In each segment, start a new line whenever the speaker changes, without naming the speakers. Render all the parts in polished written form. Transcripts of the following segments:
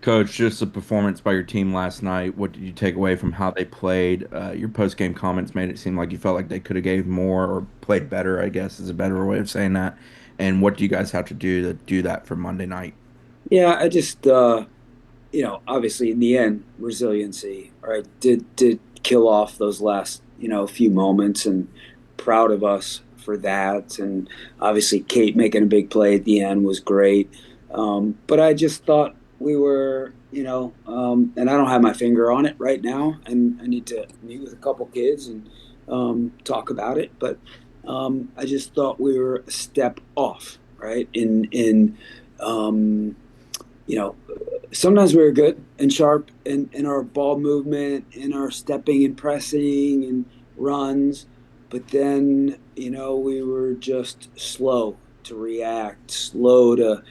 Coach, just the performance by your team last night. What did you take away from how they played? Your post-game comments made it seem like you felt like they could have gave more or played better, I guess is a better way of saying that. And what do you guys have to do that for Monday night?
Yeah, I just obviously in the end, resiliency, right? Did kill off those last, few moments and proud of us for that. And obviously Kate making a big play at the end was great. But I just thought we were, and I don't have my finger on it right now, and I need to meet with a couple kids and talk about it. But I just thought we were a step off, right? Um, you know, sometimes we were good and sharp in our ball movement, in our stepping and pressing and runs, but then we were just slow to react, slow to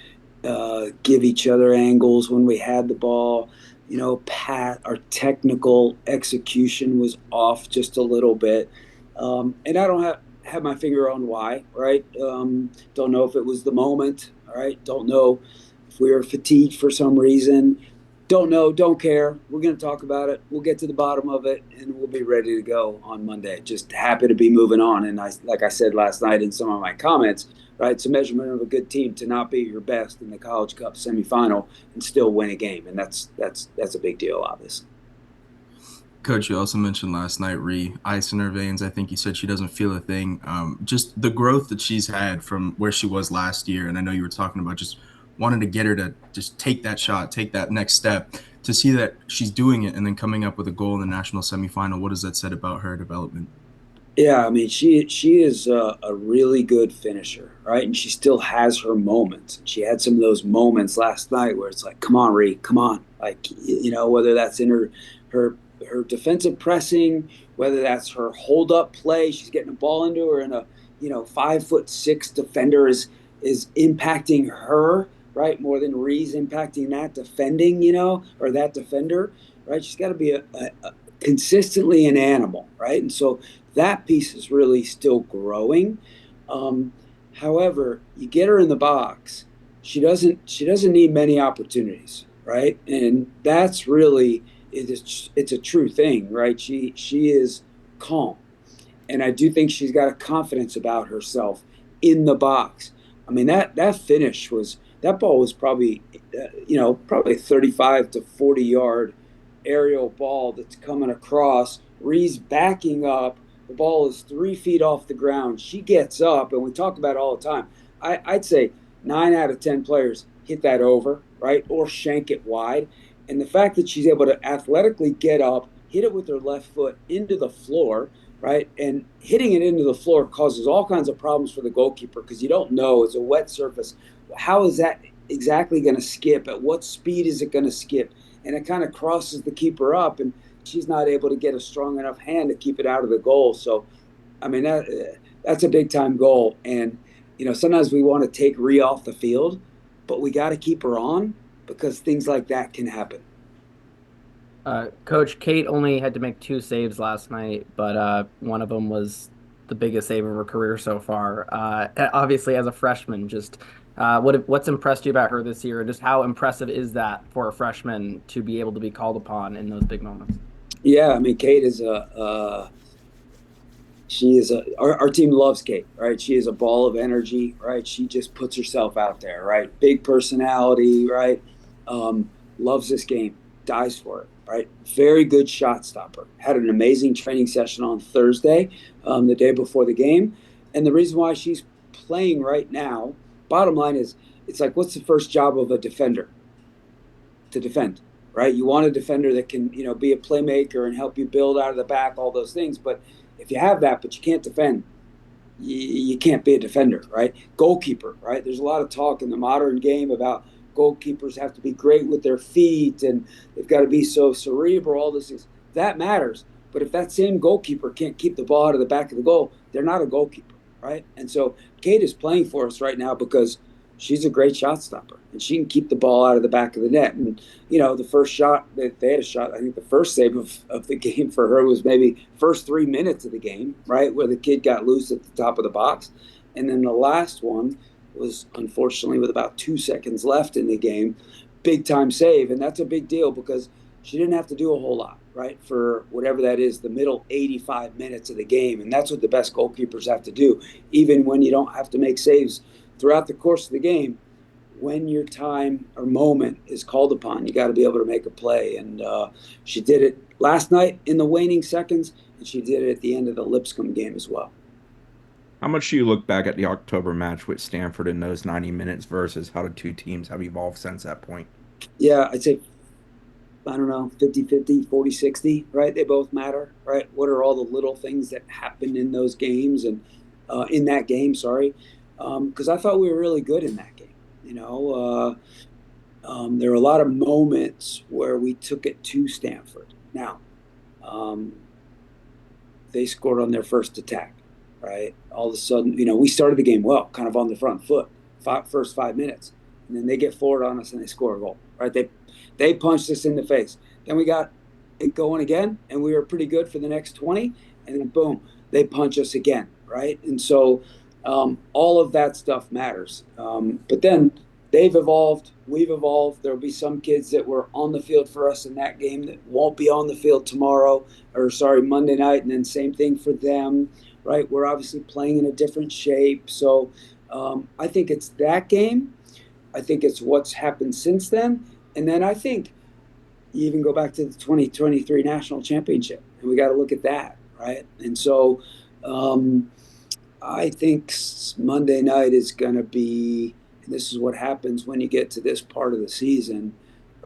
give each other angles when we had the ball. Pat, our technical execution was off just a little bit, and I don't have my finger on why. Right? Don't know if it was the moment. All right, don't know if we were fatigued for some reason. Don't know, don't care. We're going to talk about it. We'll get to the bottom of it, and we'll be ready to go on Monday. Just happy to be moving on. And like I said last night in some of my comments, right? It's a measurement of a good team to not be your best in the College Cup semifinal and still win a game, and that's a big deal, obviously.
Coach, you also mentioned last night ice in her veins. I think you said she doesn't feel a thing. Just the growth that she's had from where she was last year, and I know you were talking about just wanting to get her to just take that shot, take that next step. To see that she's doing it and then coming up with a goal in the national semifinal, what does that say about her development?
Yeah, I mean, she is a really good finisher, right? And she still has her moments. She had some of those moments last night where it's like, come on, Ree, come on. Like, whether that's in her her defensive pressing, whether that's her hold up play, she's getting a ball into her, and a 5'6" defender is impacting her, right? More than Ree's impacting that defending, or that defender, right? She's got to be a consistently an animal, right? And so that piece is really still growing. Um, However, you get her in the box, she doesn't need many opportunities, right? And that's really it's a true thing, right? She is calm, and I do think she's got a confidence about herself in the box. I mean that finish was that ball was probably probably 35 to 40 yard aerial ball that's coming across. Ree's backing up. The ball is 3 feet off the ground. She gets up, and we talk about it all the time. I'd say 9 out of 10 players hit that over, right, or shank it wide. And the fact that she's able to athletically get up, hit it with her left foot into the floor, right, and hitting it into the floor causes all kinds of problems for the goalkeeper because you don't know it's a wet surface. How is that exactly going to skip? At what speed is it going to skip? And it kind of crosses the keeper up, and she's not able to get a strong enough hand to keep it out of the goal. So, I mean, that's a big time goal. And sometimes we want to take Rhea off the field, but we got to keep her on because things like that can happen.
Coach Kate only had to make two saves last night, but one of them was the biggest save of her career so far. Obviously, as a freshman, just what's impressed you about her this year, and just how impressive is that for a freshman to be able to be called upon in those big moments?
Yeah, I mean, Kate is she is our team loves Kate, right? She is a ball of energy, right? She just puts herself out there, right? Big personality, right? Loves this game, dies for it, right? Very good shot stopper. Had an amazing training session on Thursday, the day before the game. And the reason why she's playing right now, bottom line is, it's like, what's the first job of a defender? To defend, right? You want a defender that can, be a playmaker and help you build out of the back, all those things. But if you have that, but you can't defend, you can't be a defender, right? Goalkeeper, right? There's a lot of talk in the modern game about goalkeepers have to be great with their feet and they've got to be so cerebral, all this is that matters. But if that same goalkeeper can't keep the ball out of the back of the goal, they're not a goalkeeper, right? And so Kate is playing for us right now because she's a great shot stopper and she can keep the ball out of the back of the net. And, the first shot that they had a shot, I think the first save of the game for her was maybe first 3 minutes of the game, right? Where the kid got loose at the top of the box. And then the last one was unfortunately with about 2 seconds left in the game. big time save, and that's a big deal because she didn't have to do a whole lot, right, for whatever that is, the middle 85 minutes of the game, and that's what the best goalkeepers have to do, even when you don't have to make saves throughout the course of the game. When your time or moment is called upon, you got to be able to make a play, and she did it last night in the waning seconds, and she did it at the end of the Lipscomb game as well.
How much do you look back at the October match with Stanford in those 90 minutes versus how the two teams have evolved since that point?
Yeah, I'd say, I don't know, 50-50, 40-60, right? They both matter, right? What are all the little things that happened in those games and in that game, sorry. Because I thought we were really good in that game. There were a lot of moments where we took it to Stanford. Now, um, they scored on their first attack, right? All of a sudden, we started the game well, kind of on the front foot, first 5 minutes, and then they get forward on us and they score a goal, right? They punched us in the face. Then we got it going again, and we were pretty good for the next 20, and then boom, they punch us again, right? And so all of that stuff matters. But then they've evolved, we've evolved. There'll be some kids that were on the field for us in that game that won't be on the field tomorrow, or sorry, Monday night, and then same thing for them, right? We're obviously playing in a different shape. So I think it's that game. I think it's what's happened since then. And then I think you even go back to the 2023 national championship, and we got to look at that, right? And so I think Monday night is going to be, and this is what happens when you get to this part of the season,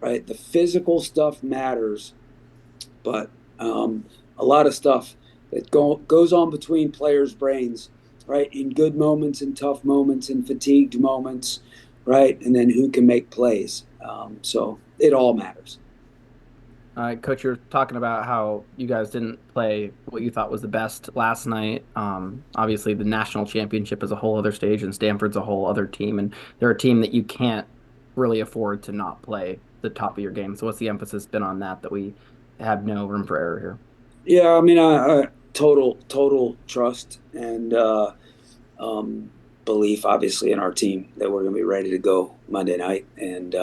right? The physical stuff matters, but a lot of stuff that goes on between players' brains, right? In good moments, in tough moments, in fatigued moments, right? And then who can make plays. So it all matters.
Coach, you're talking about how you guys didn't play what you thought was the best last night. Obviously, the national championship is a whole other stage, and Stanford's a whole other team, and they're a team that you can't really afford to not play the top of your game. So, what's the emphasis been on that we have no room for error here?
Yeah, I mean, total trust and belief, obviously, in our team that we're going to be ready to go Monday night, and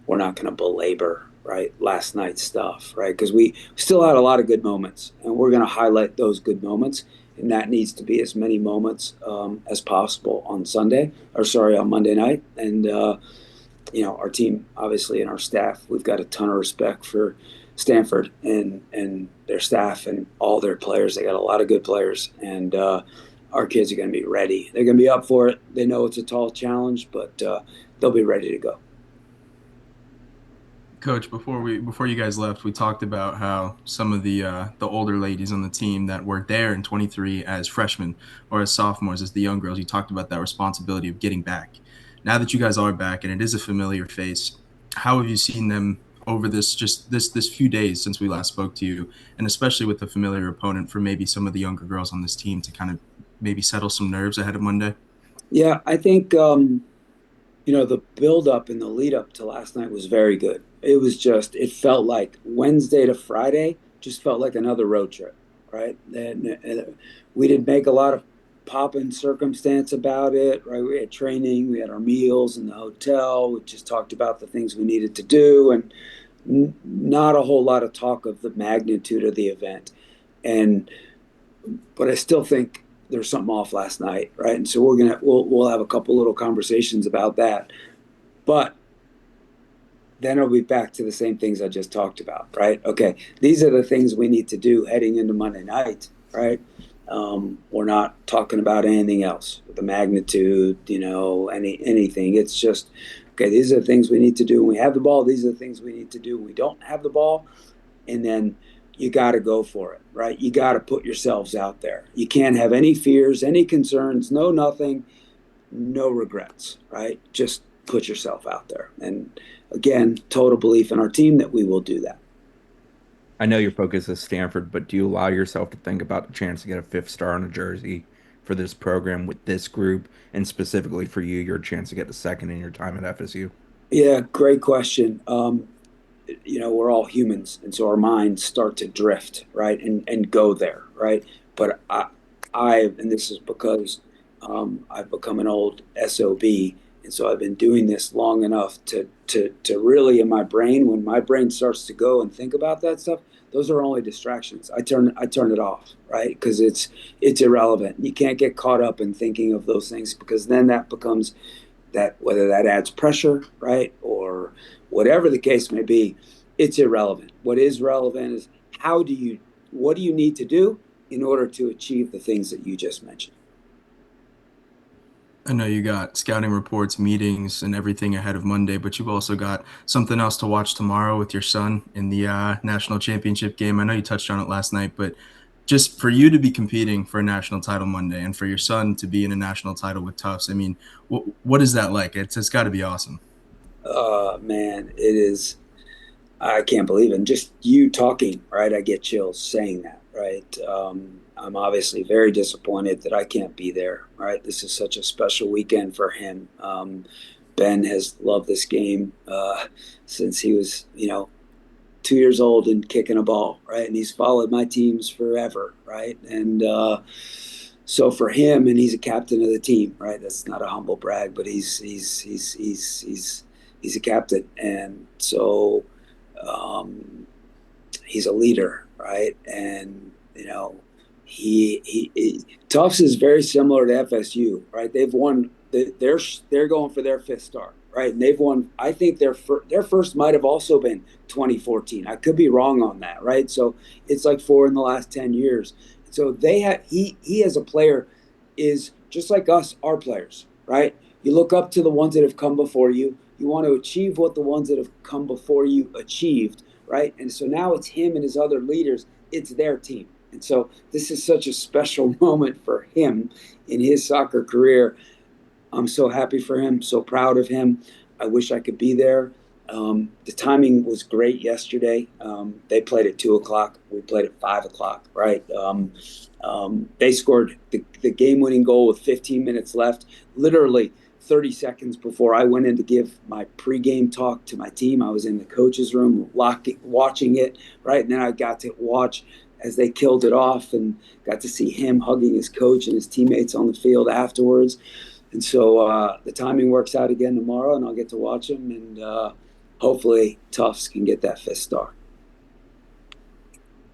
we're not going to belabor right last night's stuff, right? Because we still had a lot of good moments, and we're going to highlight those good moments, and that needs to be as many moments as possible on Sunday, or sorry, on Monday night, and our team, obviously, and our staff, we've got a ton of respect for Stanford and their staff and all their players. They got a lot of good players, and our kids are going to be ready. They're going to be up for it. They know it's a tall challenge, but they'll be ready to go.
Coach, before you guys left, we talked about how some of the older ladies on the team that were there in 23 as freshmen or as sophomores, as the young girls, you talked about that responsibility of getting back. Now that you guys are back and it is a familiar face, how have you seen them over this few days since we last spoke to you, and especially with the familiar opponent for maybe some of the younger girls on this team to kind of maybe settle some nerves ahead of Monday?
Yeah, I think the build up and the lead up to last night was very good. It felt like Wednesday to Friday just felt like another road trip, right? And we didn't make a lot of pop and circumstance about it, right? We had training, we had our meals in the hotel, we just talked about the things we needed to do, and not a whole lot of talk of the magnitude of the event. But I still think there's something off last night, right? And so we'll have a couple little conversations about that. But then it'll be back to the same things I just talked about, right? Okay, these are the things we need to do heading into Monday night, right? We're not talking about anything else, the magnitude, anything. It's just, okay, these are the things we need to do when we have the ball. These are the things we need to do when we don't have the ball. And then you got to go for it, right? You got to put yourselves out there. You can't have any fears, any concerns, no nothing, no regrets, right? Just put yourself out there. And again, total belief in our team that we will do that.
I know your focus is Stanford, but do you allow yourself to think about the chance to get a fifth star on a jersey for this program with this group, and specifically for you, your chance to get the second in your time at FSU?
Yeah, great question. We're all humans, and so our minds start to drift, right, and go there, right. But and this is because I've become an old SOB, And so I've been doing this long enough to really, in my brain, when my brain starts to go and think about that stuff, those are only distractions. I turn it off, right? Because it's irrelevant. You can't get caught up in thinking of those things, because then that becomes that, whether that adds pressure, right, or whatever the case may be, it's irrelevant. What is relevant is what do you need to do in order to achieve the things that you just mentioned.
I know you got scouting reports, meetings, and everything ahead of Monday, but you've also got something else to watch tomorrow with your son in the national championship game. I know you touched on it last night, but just for you to be competing for a national title Monday and for your son to be in a national title with Tufts, I mean, what is that like? It's got to be awesome.
Man, it is. I can't believe it. And just you talking, right? I get chills saying that, right? I'm obviously very disappointed that I can't be there, right? This is such a special weekend for him. Ben has loved this game since he was, 2 years old and kicking a ball, right? And he's followed my teams forever, right? And so for him, and he's a captain of the team, right? That's not a humble brag, but he's a captain, and so he's a leader, right? And he Tufts is very similar to FSU, right? They've won. They're going for their fifth star, right? And they've won. I think their first might have also been 2014. I could be wrong on that, right? So it's like 4 in the last 10 years. So he as a player is just like us, our players, right? You look up to the ones that have come before you. You want to achieve what the ones that have come before you achieved, right? And so now it's him and his other leaders. It's their team. And so this is such a special moment for him in his soccer career. I'm so happy for him, so proud of him. I wish I could be there. The timing was great yesterday. They played at 2 o'clock. We played at 5 o'clock, right? They scored the game-winning goal with 15 minutes left, literally 30 seconds before I went in to give my pregame talk to my team. I was in the coach's room watching it, right? And then I got to watch as they killed it off and got to see him hugging his coach and his teammates on the field afterwards. And so the timing works out again tomorrow, and I'll get to watch him, and hopefully Tufts can get that fifth star.